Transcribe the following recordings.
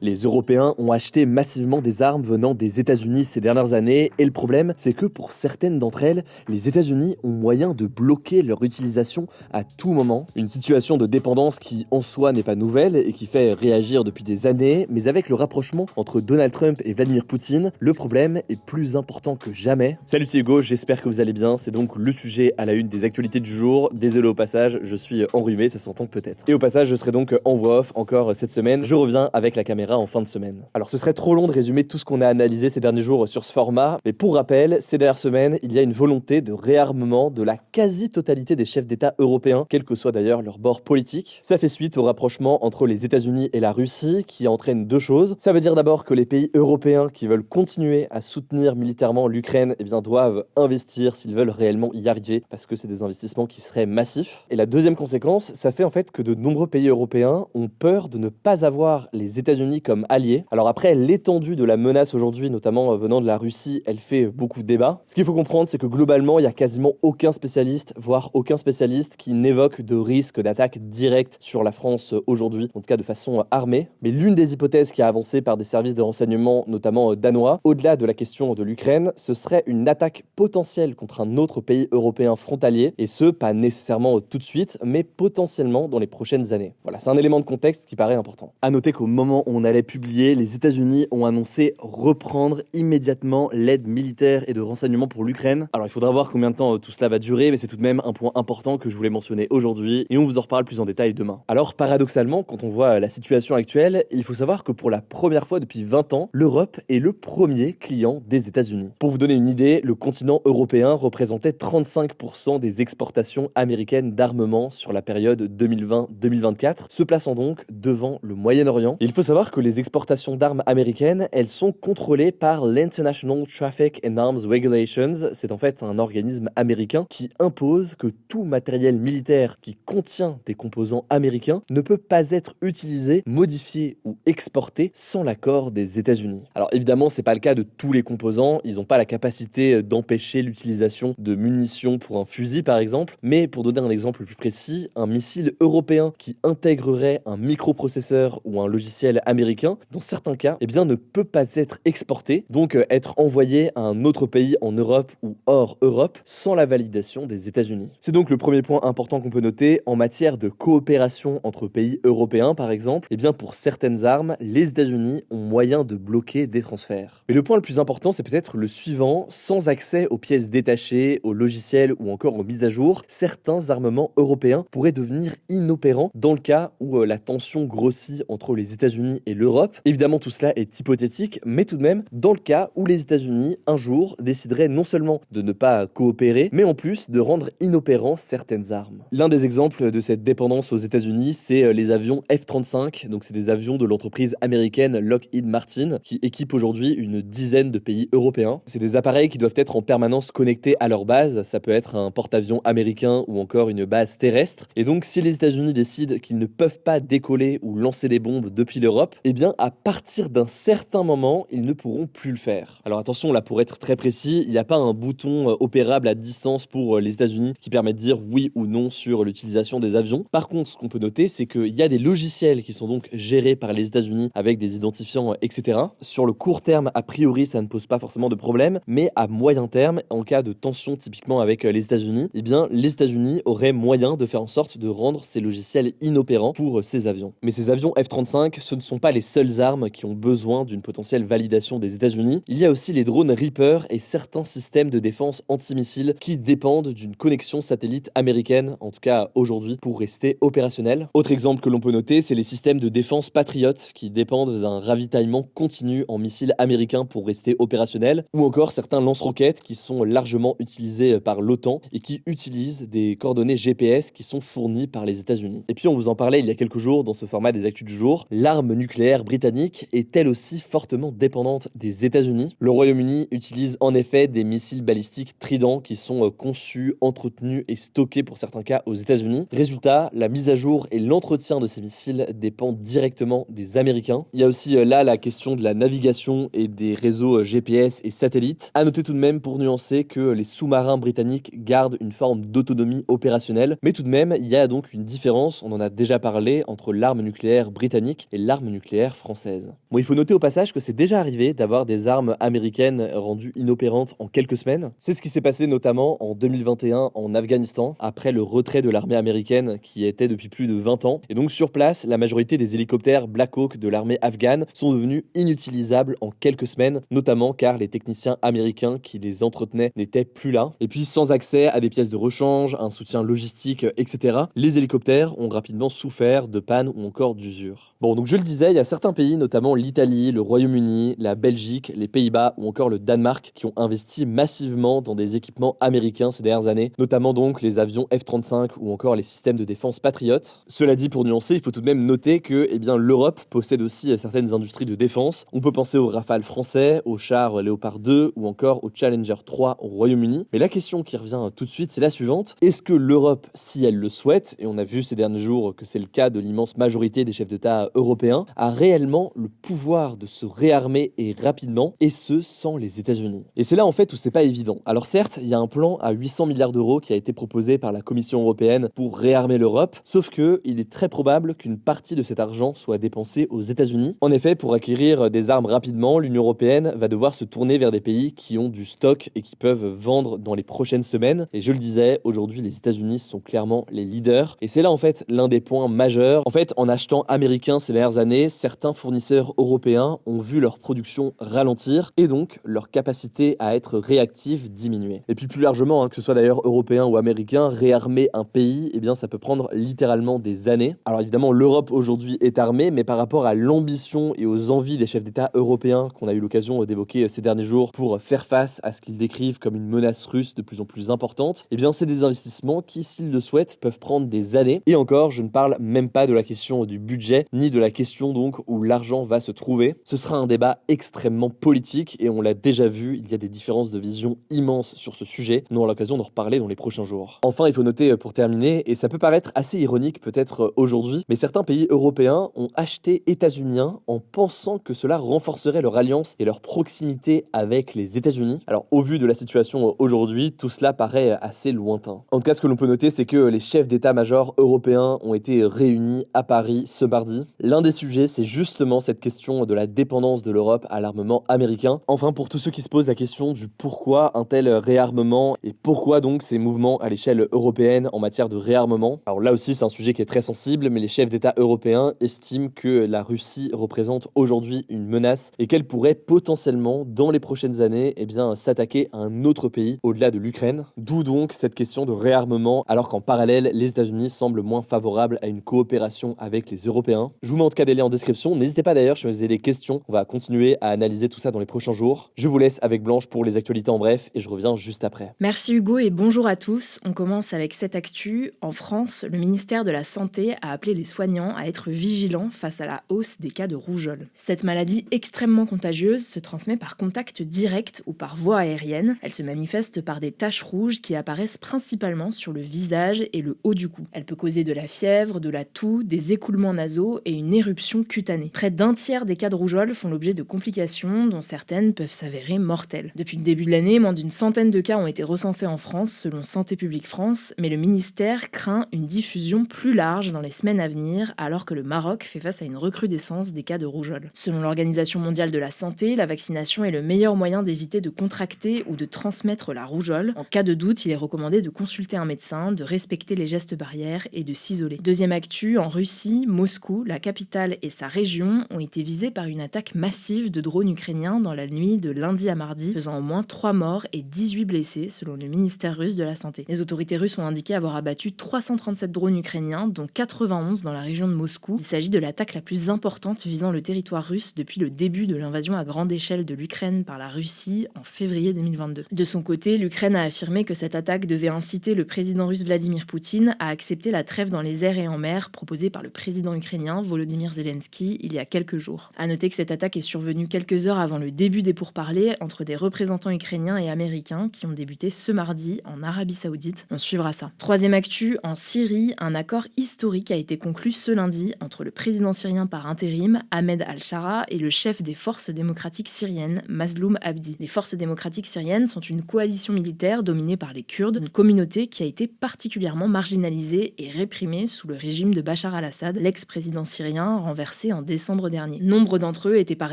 Les Européens ont acheté massivement des armes venant des États-Unis ces dernières années, et le problème, c'est que pour certaines d'entre elles, les États-Unis ont moyen de bloquer leur utilisation à tout moment. Une situation de dépendance qui, en soi, n'est pas nouvelle et qui fait réagir depuis des années, mais avec le rapprochement entre Donald Trump et Vladimir Poutine, le problème est plus important que jamais. Salut, c'est Hugo, j'espère que vous allez bien. C'est donc le sujet à la une des actualités du jour. Désolé au passage, je suis enrhumé, ça s'entend peut-être. Et au passage, je serai donc en voix off encore cette semaine. Je reviens avec la caméra en fin de semaine. Alors ce serait trop long de résumer tout ce qu'on a analysé ces derniers jours sur ce format, mais pour rappel, ces dernières semaines, il y a une volonté de réarmement de la quasi-totalité des chefs d'État européens, quel que soit d'ailleurs leur bord politique. Ça fait suite au rapprochement entre les États-Unis et la Russie, qui entraîne deux choses. Ça veut dire d'abord que les pays européens qui veulent continuer à soutenir militairement l'Ukraine, doivent investir s'ils veulent réellement y arriver, parce que c'est des investissements qui seraient massifs. Et la deuxième conséquence, ça fait en fait que de nombreux pays européens ont peur de ne pas avoir les États-Unis comme alliés. Alors après, l'étendue de la menace aujourd'hui, notamment venant de la Russie, elle fait beaucoup de débats. Ce qu'il faut comprendre, c'est que globalement, il y a quasiment aucun spécialiste, voire aucun spécialiste qui n'évoque de risque d'attaque directe sur la France aujourd'hui, en tout cas de façon armée. Mais l'une des hypothèses qui a avancé par des services de renseignement, notamment danois, au-delà de la question de l'Ukraine, ce serait une attaque potentielle contre un autre pays européen frontalier, et ce, pas nécessairement tout de suite, mais potentiellement dans les prochaines années. Voilà, c'est un élément de contexte qui paraît important. À noter qu'au moment où on allait publier, les États-Unis ont annoncé reprendre immédiatement l'aide militaire et de renseignement pour l'Ukraine. Alors il faudra voir combien de temps tout cela va durer, mais c'est tout de même un point important que je voulais mentionner aujourd'hui, et on vous en reparle plus en détail demain. Alors paradoxalement, quand on voit la situation actuelle, il faut savoir que pour la première fois depuis 20 ans, l'Europe est le premier client des États-Unis. Pour vous donner une idée, le continent européen représentait 35% des exportations américaines d'armement sur la période 2020-2024, se plaçant donc devant le Moyen-Orient. Il faut savoir que les exportations d'armes américaines, elles sont contrôlées par l'International Traffic in Arms Regulations. C'est en fait un organisme américain qui impose que tout matériel militaire qui contient des composants américains ne peut pas être utilisé, modifié ou exporté sans l'accord des États-Unis. Alors évidemment, c'est pas le cas de tous les composants, ils n'ont pas la capacité d'empêcher l'utilisation de munitions pour un fusil par exemple, mais pour donner un exemple plus précis, un missile européen qui intégrerait un microprocesseur ou un logiciel américain, dans certains cas, ne peut pas être exporté, donc être envoyé à un autre pays en Europe ou hors Europe sans la validation des États-Unis. C'est donc le premier point important qu'on peut noter en matière de coopération entre pays européens par exemple, pour certaines armes, les États-Unis ont moyen de bloquer des transferts. Mais le point le plus important, c'est peut-être le suivant, sans accès aux pièces détachées, aux logiciels ou encore aux mises à jour, certains armements européens pourraient devenir inopérants dans le cas où la tension grossit entre les États-Unis et l'Europe. Évidemment, tout cela est hypothétique, mais tout de même, dans le cas où les États-Unis, un jour, décideraient non seulement de ne pas coopérer, mais en plus de rendre inopérants certaines armes. L'un des exemples de cette dépendance aux États-Unis, c'est les avions F-35, donc c'est des avions de l'entreprise américaine Lockheed Martin, qui équipent aujourd'hui une dizaine de pays européens. C'est des appareils qui doivent être en permanence connectés à leur base, ça peut être un porte-avions américain ou encore une base terrestre, et donc si les États-Unis décident qu'ils ne peuvent pas décoller ou lancer des bombes depuis l'Europe, à partir d'un certain moment, ils ne pourront plus le faire. Alors attention, là pour être très précis, il n'y a pas un bouton opérable à distance pour les États-Unis qui permet de dire oui ou non sur l'utilisation des avions. Par contre, ce qu'on peut noter, c'est qu'il y a des logiciels qui sont donc gérés par les États-Unis avec des identifiants, etc. Sur le court terme, a priori, ça ne pose pas forcément de problème, mais à moyen terme, en cas de tension typiquement avec les États-Unis, les États-Unis auraient moyen de faire en sorte de rendre ces logiciels inopérants pour ces avions. Mais ces avions F-35, ce ne sont pas les seules armes qui ont besoin d'une potentielle validation des États-Unis. Il y a aussi les drones Reaper et certains systèmes de défense antimissiles qui dépendent d'une connexion satellite américaine, en tout cas aujourd'hui, pour rester opérationnels. Autre exemple que l'on peut noter, c'est les systèmes de défense Patriot qui dépendent d'un ravitaillement continu en missiles américains pour rester opérationnels, ou encore certains lance-roquettes qui sont largement utilisés par l'OTAN et qui utilisent des coordonnées GPS qui sont fournies par les États-Unis. Et puis on vous en parlait il y a quelques jours dans ce format des Actus du jour, l'arme nucléaire britannique est elle aussi fortement dépendante des États-Unis. Le Royaume-Uni utilise en effet des missiles balistiques Trident qui sont conçus, entretenus et stockés pour certains cas aux États-Unis. Résultat, la mise à jour et l'entretien de ces missiles dépendent directement des Américains. Il y a aussi là la question de la navigation et des réseaux GPS et satellites. À noter tout de même pour nuancer que les sous-marins britanniques gardent une forme d'autonomie opérationnelle, mais tout de même il y a donc une différence, on en a déjà parlé, entre l'arme nucléaire britannique et l'arme nucléaire nucléaire française. Bon, il faut noter au passage que c'est déjà arrivé d'avoir des armes américaines rendues inopérantes en quelques semaines. C'est ce qui s'est passé notamment en 2021 en Afghanistan, après le retrait de l'armée américaine qui était depuis plus de 20 ans. Et donc sur place, la majorité des hélicoptères Black Hawk de l'armée afghane sont devenus inutilisables en quelques semaines, notamment car les techniciens américains qui les entretenaient n'étaient plus là. Et puis sans accès à des pièces de rechange, un soutien logistique, etc., les hélicoptères ont rapidement souffert de pannes ou encore d'usure. Bon, donc je le disais, il y a certains pays, notamment l'Italie, le Royaume-Uni, la Belgique, les Pays-Bas ou encore le Danemark, qui ont investi massivement dans des équipements américains ces dernières années, notamment donc les avions F-35 ou encore les systèmes de défense Patriot. Cela dit, pour nuancer, il faut tout de même noter que l'Europe possède aussi certaines industries de défense. On peut penser aux Rafale français, aux chars Léopard 2 ou encore aux Challenger 3 au Royaume-Uni. Mais la question qui revient tout de suite, c'est la suivante. Est-ce que l'Europe, si elle le souhaite, et on a vu ces derniers jours que c'est le cas de l'immense majorité des chefs d'État européens, a réellement le pouvoir de se réarmer et rapidement, et ce sans les États-Unis? Et c'est là en fait où c'est pas évident. Alors certes, il y a un plan à 800 milliards d'euros qui a été proposé par la Commission européenne pour réarmer l'Europe, sauf que il est très probable qu'une partie de cet argent soit dépensée aux États-Unis. En effet, pour acquérir des armes rapidement, l'Union européenne va devoir se tourner vers des pays qui ont du stock et qui peuvent vendre dans les prochaines semaines. Et je le disais, aujourd'hui les États-Unis sont clairement les leaders. Et c'est là en fait l'un des points majeurs. En fait, en achetant américain ces dernières années, certains fournisseurs européens ont vu leur production ralentir et donc leur capacité à être réactifs diminuer. Et puis plus largement, que ce soit d'ailleurs européen ou américain, réarmer un pays, ça peut prendre littéralement des années. Alors évidemment, l'Europe aujourd'hui est armée, mais par rapport à l'ambition et aux envies des chefs d'État européens qu'on a eu l'occasion d'évoquer ces derniers jours pour faire face à ce qu'ils décrivent comme une menace russe de plus en plus importante, c'est des investissements qui, s'ils le souhaitent, peuvent prendre des années. Et encore, je ne parle même pas de la question du budget, ni de la question donc où l'argent va se trouver. Ce sera un débat extrêmement politique et on l'a déjà vu, il y a des différences de vision immenses sur ce sujet. Nous aurons l'occasion d'en reparler dans les prochains jours. Enfin, il faut noter pour terminer, et ça peut paraître assez ironique peut-être aujourd'hui, mais certains pays européens ont acheté états-uniens en pensant que cela renforcerait leur alliance et leur proximité avec les États-Unis. Alors au vu de la situation aujourd'hui, tout cela paraît assez lointain. En tout cas, ce que l'on peut noter, c'est que les chefs d'état-major européens ont été réunis à Paris ce mardi. L'un des sujets, c'est justement cette question de la dépendance de l'Europe à l'armement américain. Enfin, pour tous ceux qui se posent la question du pourquoi un tel réarmement et pourquoi donc ces mouvements à l'échelle européenne en matière de réarmement. Alors là aussi, c'est un sujet qui est très sensible, mais les chefs d'État européens estiment que la Russie représente aujourd'hui une menace et qu'elle pourrait potentiellement, dans les prochaines années, s'attaquer à un autre pays au-delà de l'Ukraine. D'où donc cette question de réarmement, alors qu'en parallèle, les États-Unis semblent moins favorables à une coopération avec les Européens. Je vous mets en tout cas des liens en description. N'hésitez pas d'ailleurs si vous avez des questions. On va continuer à analyser tout ça dans les prochains jours. Je vous laisse avec Blanche pour les actualités en bref et je reviens juste après. Merci Hugo et bonjour à tous. On commence avec cette actu. En France, le ministère de la Santé a appelé les soignants à être vigilants face à la hausse des cas de rougeole. Cette maladie extrêmement contagieuse se transmet par contact direct ou par voie aérienne. Elle se manifeste par des taches rouges qui apparaissent principalement sur le visage et le haut du cou. Elle peut causer de la fièvre, de la toux, des écoulements nasaux et une éruption cutanée. Près d'un tiers des cas de rougeole font l'objet de complications dont certaines peuvent s'avérer mortelles. Depuis le début de l'année, moins d'une centaine de cas ont été recensés en France selon Santé publique France, mais le ministère craint une diffusion plus large dans les semaines à venir alors que le Maroc fait face à une recrudescence des cas de rougeole. Selon l'Organisation mondiale de la santé, la vaccination est le meilleur moyen d'éviter de contracter ou de transmettre la rougeole. En cas de doute, il est recommandé de consulter un médecin, de respecter les gestes barrières et de s'isoler. Deuxième actu, en Russie, Moscou, la capitale et sa région ont été visés par une attaque massive de drones ukrainiens dans la nuit de lundi à mardi, faisant au moins 3 morts et 18 blessés selon le ministère russe de la Santé. Les autorités russes ont indiqué avoir abattu 337 drones ukrainiens, dont 91 dans la région de Moscou. Il s'agit de l'attaque la plus importante visant le territoire russe depuis le début de l'invasion à grande échelle de l'Ukraine par la Russie en février 2022. De son côté, l'Ukraine a affirmé que cette attaque devait inciter le président russe Vladimir Poutine à accepter la trêve dans les airs et en mer proposée par le président ukrainien Volodymyr Zelensky il y a quelques jours. À noter que cette attaque est survenue quelques heures avant le début des pourparlers entre des représentants ukrainiens et américains qui ont débuté ce mardi en Arabie Saoudite. On suivra ça. Troisième actu, en Syrie, un accord historique a été conclu ce lundi entre le président syrien par intérim, Ahmed al-Shara, et le chef des forces démocratiques syriennes, Mazloum Abdi. Les forces démocratiques syriennes sont une coalition militaire dominée par les Kurdes, une communauté qui a été particulièrement marginalisée et réprimée sous le régime de Bachar al-Assad, l'ex-président syrien renversé renforcé en décembre dernier. Nombre d'entre eux étaient par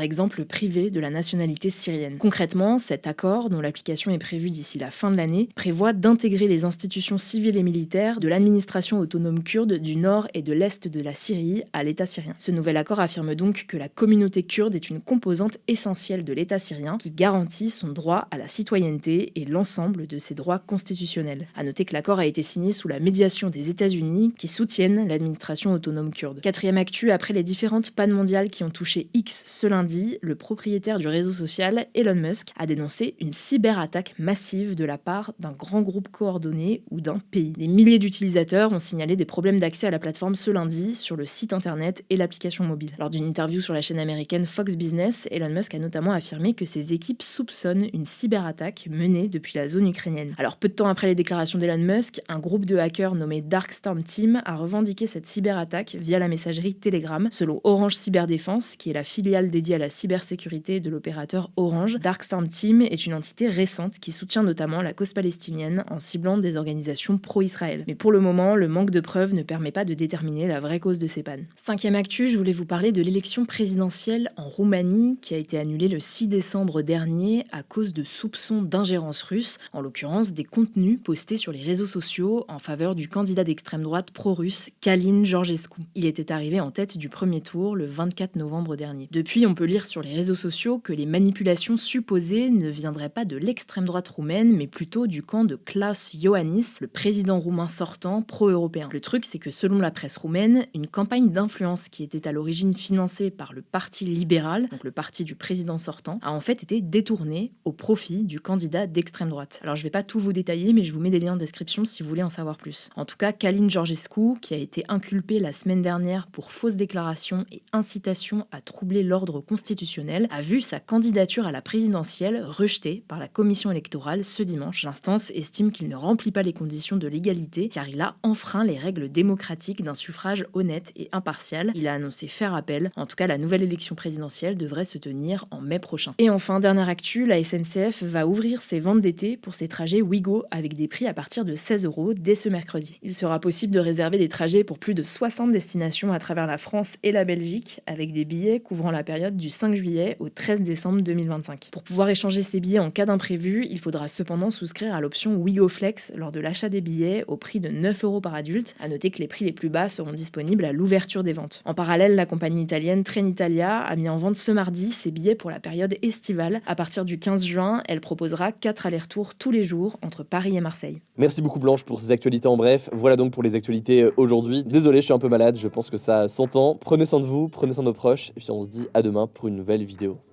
exemple privés de la nationalité syrienne. Concrètement, cet accord, dont l'application est prévue d'ici la fin de l'année, prévoit d'intégrer les institutions civiles et militaires de l'administration autonome kurde du nord et de l'est de la Syrie à l'État syrien. Ce nouvel accord affirme donc que la communauté kurde est une composante essentielle de l'État syrien qui garantit son droit à la citoyenneté et l'ensemble de ses droits constitutionnels. À noter que l'accord a été signé sous la médiation des États-Unis qui soutiennent l'administration autonome kurde. Quatrième actu, après les différentes pannes mondiales qui ont touché X ce lundi, le propriétaire du réseau social, Elon Musk, a dénoncé une cyberattaque massive de la part d'un grand groupe coordonné ou d'un pays. Des milliers d'utilisateurs ont signalé des problèmes d'accès à la plateforme ce lundi sur le site internet et l'application mobile. Lors d'une interview sur la chaîne américaine Fox Business, Elon Musk a notamment affirmé que ses équipes soupçonnent une cyberattaque menée depuis la zone ukrainienne. Alors peu de temps après les déclarations d'Elon Musk, un groupe de hackers nommé Darkstorm Team a revendiqué cette cyberattaque via la messagerie Telegram. Selon Orange Cyberdéfense, qui est la filiale dédiée à la cybersécurité de l'opérateur Orange, Darkstorm Team est une entité récente qui soutient notamment la cause palestinienne en ciblant des organisations pro-Israël. Mais pour le moment, le manque de preuves ne permet pas de déterminer la vraie cause de ces pannes. Cinquième actu, je voulais vous parler de l'élection présidentielle en Roumanie qui a été annulée le 6 décembre dernier à cause de soupçons d'ingérence russe, en l'occurrence des contenus postés sur les réseaux sociaux en faveur du candidat d'extrême droite pro-russe Călin Georgescu. Il était arrivé en tête du premier tour le 24 novembre dernier. Depuis, on peut lire sur les réseaux sociaux que les manipulations supposées ne viendraient pas de l'extrême droite roumaine, mais plutôt du camp de Klaus Iohannis, le président roumain sortant pro-européen. Le truc, c'est que selon la presse roumaine, une campagne d'influence qui était à l'origine financée par le Parti libéral, donc le parti du président sortant, a en fait été détournée au profit du candidat d'extrême droite. Alors je vais pas tout vous détailler, mais je vous mets des liens en description si vous voulez en savoir plus. En tout cas, Călin Georgescu, qui a été inculpé la semaine dernière pour fausses déclarations et incitation à troubler l'ordre constitutionnel, a vu sa candidature à la présidentielle rejetée par la commission électorale ce dimanche. L'instance estime qu'il ne remplit pas les conditions de l'égalité car il a enfreint les règles démocratiques d'un suffrage honnête et impartial. Il a annoncé faire appel. En tout cas, la nouvelle élection présidentielle devrait se tenir en mai prochain. Et enfin, dernière actu, la SNCF va ouvrir ses ventes d'été pour ses trajets Ouigo avec des prix à partir de 16 € dès ce mercredi. Il sera possible de réserver des trajets pour plus de 60 destinations à travers la France et la Belgique avec des billets couvrant la période du 5 juillet au 13 décembre 2025. Pour pouvoir échanger ces billets en cas d'imprévu, il faudra cependant souscrire à l'option Ouigo Flex lors de l'achat des billets au prix de 9 € par adulte. À noter que les prix les plus bas seront disponibles à l'ouverture des ventes. En parallèle, la compagnie italienne Trenitalia a mis en vente ce mardi ses billets pour la période estivale. À partir du 15 juin, elle proposera 4 allers-retours tous les jours entre Paris et Marseille. Merci beaucoup Blanche pour ces actualités en bref. Voilà donc pour les actualités aujourd'hui. Désolé, je suis un peu malade, je pense que ça s'entend. Prenez soin de vous, prenez soin de nos proches, et puis on se dit à demain pour une nouvelle vidéo.